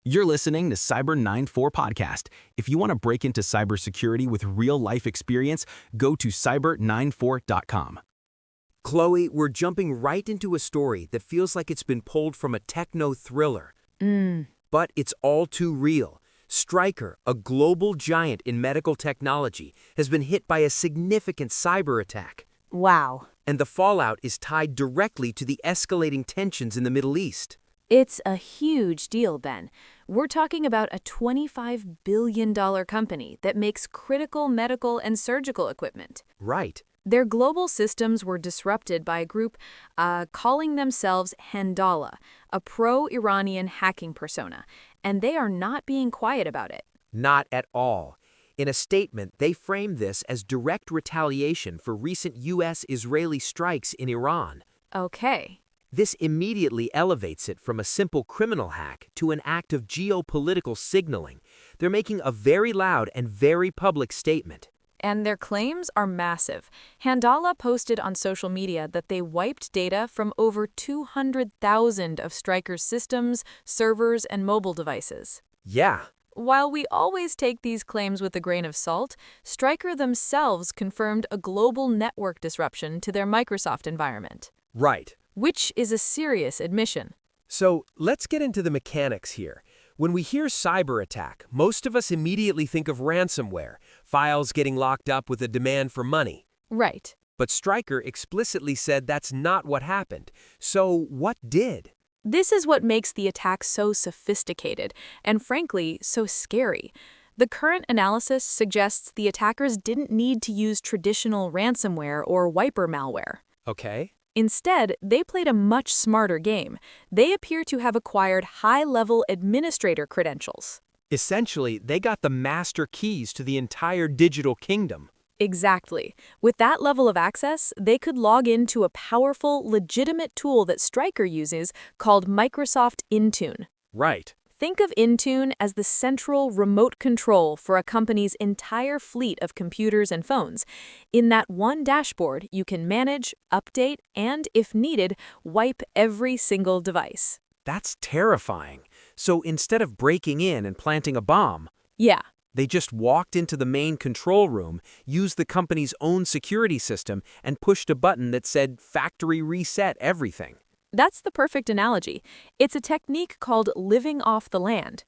You're listening to Cyber 94 Podcast. If you want to break into cybersecurity with real-life experience, go to cyber94.com. Chloe, we're jumping right into a story that feels like it's been pulled from a techno-thriller. But it's all too real. Stryker, a global giant in medical technology, has been hit by a significant cyber attack. Wow. And the fallout is tied directly to the escalating tensions in the Middle East. It's a huge deal, Ben. We're talking about a $25 billion company that makes critical medical and surgical equipment. Right. Their global systems were disrupted by a group calling themselves Handala, a pro-Iranian hacking persona, and they are not being quiet about it. Not at all. In a statement, they framed this as direct retaliation for recent U.S. Israeli strikes in Iran. Okay. This immediately elevates it from a simple criminal hack to an act of geopolitical signaling. They're making a very loud and very public statement. And their claims are massive. Handala posted on social media that they wiped data from over 200,000 of Stryker's systems, servers, and mobile devices. Yeah. While we always take these claims with a grain of salt, Stryker themselves confirmed a global network disruption to their Microsoft environment. Right. Which is a serious admission. So let's get into the mechanics here. When we hear cyber attack, most of us immediately think of ransomware, files getting locked up with a demand for money. Right. But Stryker explicitly said that's not what happened. So what did? This is what makes the attack so sophisticated and, frankly, so scary. The current analysis suggests the attackers didn't need to use traditional ransomware or wiper malware. Okay. Instead, they played a much smarter game. They appear to have acquired high-level administrator credentials. Essentially, they got the master keys to the entire digital kingdom. Exactly. With that level of access, they could log into a powerful, legitimate tool that Stryker uses called Microsoft Intune. Right. Think of Intune as the central remote control for a company's entire fleet of computers and phones. In that one dashboard, you can manage, update, and, if needed, wipe every single device. That's terrifying. So instead of breaking in and planting a bomb, Yeah. they just walked into the main control room, used the company's own security system, and pushed a button that said factory reset everything. That's the perfect analogy. It's a technique called living off the land,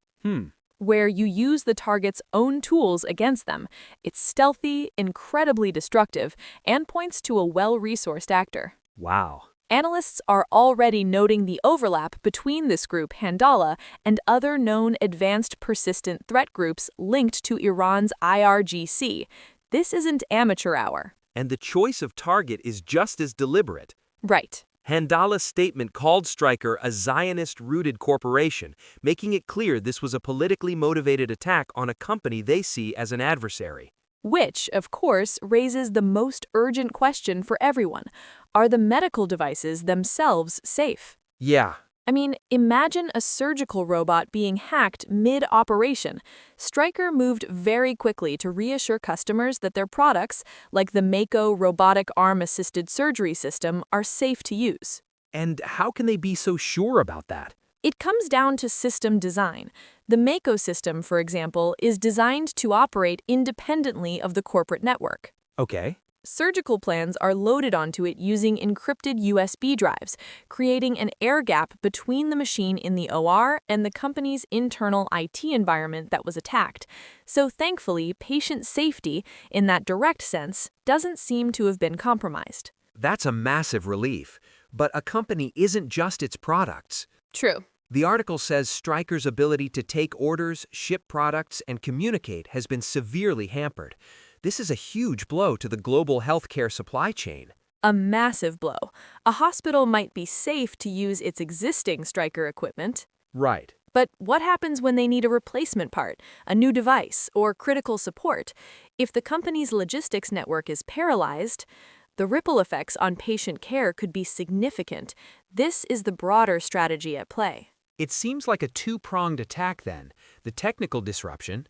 where you use the target's own tools against them. It's stealthy, incredibly destructive, and points to a well-resourced actor. Wow. Analysts are already noting the overlap between this group, Handala, and other known advanced persistent threat groups linked to Iran's IRGC. This isn't amateur hour. And the choice of target is just as deliberate. Right. Handala's statement called Stryker a Zionist-rooted corporation, making it clear this was a politically motivated attack on a company they see as an adversary. Which, of course, raises the most urgent question for everyone. Are the medical devices themselves safe? Yeah. I mean, imagine a surgical robot being hacked mid-operation. Stryker moved very quickly to reassure customers that their products, like the Mako robotic arm-assisted surgery system, are safe to use. And how can they be so sure about that? It comes down to system design. The Mako system, for example, is designed to operate independently of the corporate network. Okay. Surgical plans are loaded onto it using encrypted USB drives, creating an air gap between the machine in the OR and the company's internal IT environment that was attacked. So thankfully, patient safety, in that direct sense, doesn't seem to have been compromised. That's a massive relief. But a company isn't just its products. True. The article says Stryker's ability to take orders, ship products, and communicate has been severely hampered. This is a huge blow to the global healthcare supply chain. A massive blow. A hospital might be safe to use its existing Stryker equipment. Right. But what happens when they need a replacement part, a new device, or critical support? If the company's logistics network is paralyzed, the ripple effects on patient care could be significant. This is the broader strategy at play. It seems like a two-pronged attack then. The technical disruption,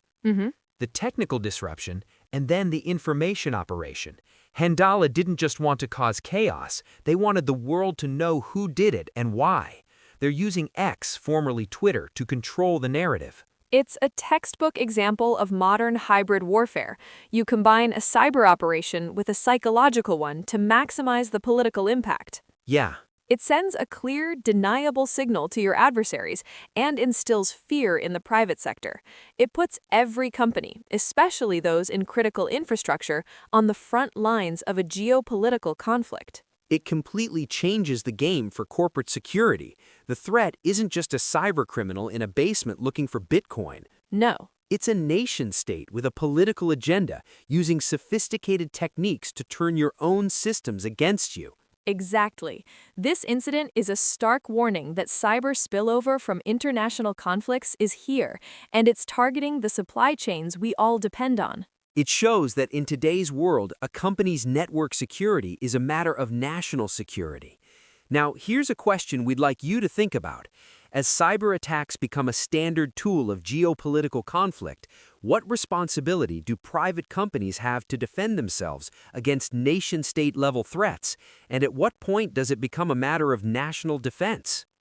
and then the information operation. Handala didn't just want to cause chaos, they wanted the world to know who did it and why. They're using X, formerly Twitter, to control the narrative. It's a textbook example of modern hybrid warfare. You combine a cyber operation with a psychological one to maximize the political impact. Yeah. It sends a clear, deniable signal to your adversaries and instills fear in the private sector. It puts every company, especially those in critical infrastructure, on the front lines of a geopolitical conflict. It completely changes the game for corporate security. The threat isn't just a cyber criminal in a basement looking for Bitcoin. No. It's a nation-state with a political agenda using sophisticated techniques to turn your own systems against you. Exactly. This incident is a stark warning that cyber spillover from international conflicts is here, and it's targeting the supply chains we all depend on. It shows that in today's world, a company's network security is a matter of national security. Now, here's a question we'd like you to think about. As cyber attacks become a standard tool of geopolitical conflict, what responsibility do private companies have to defend themselves against nation-state level threats? And at what point does it become a matter of national defense?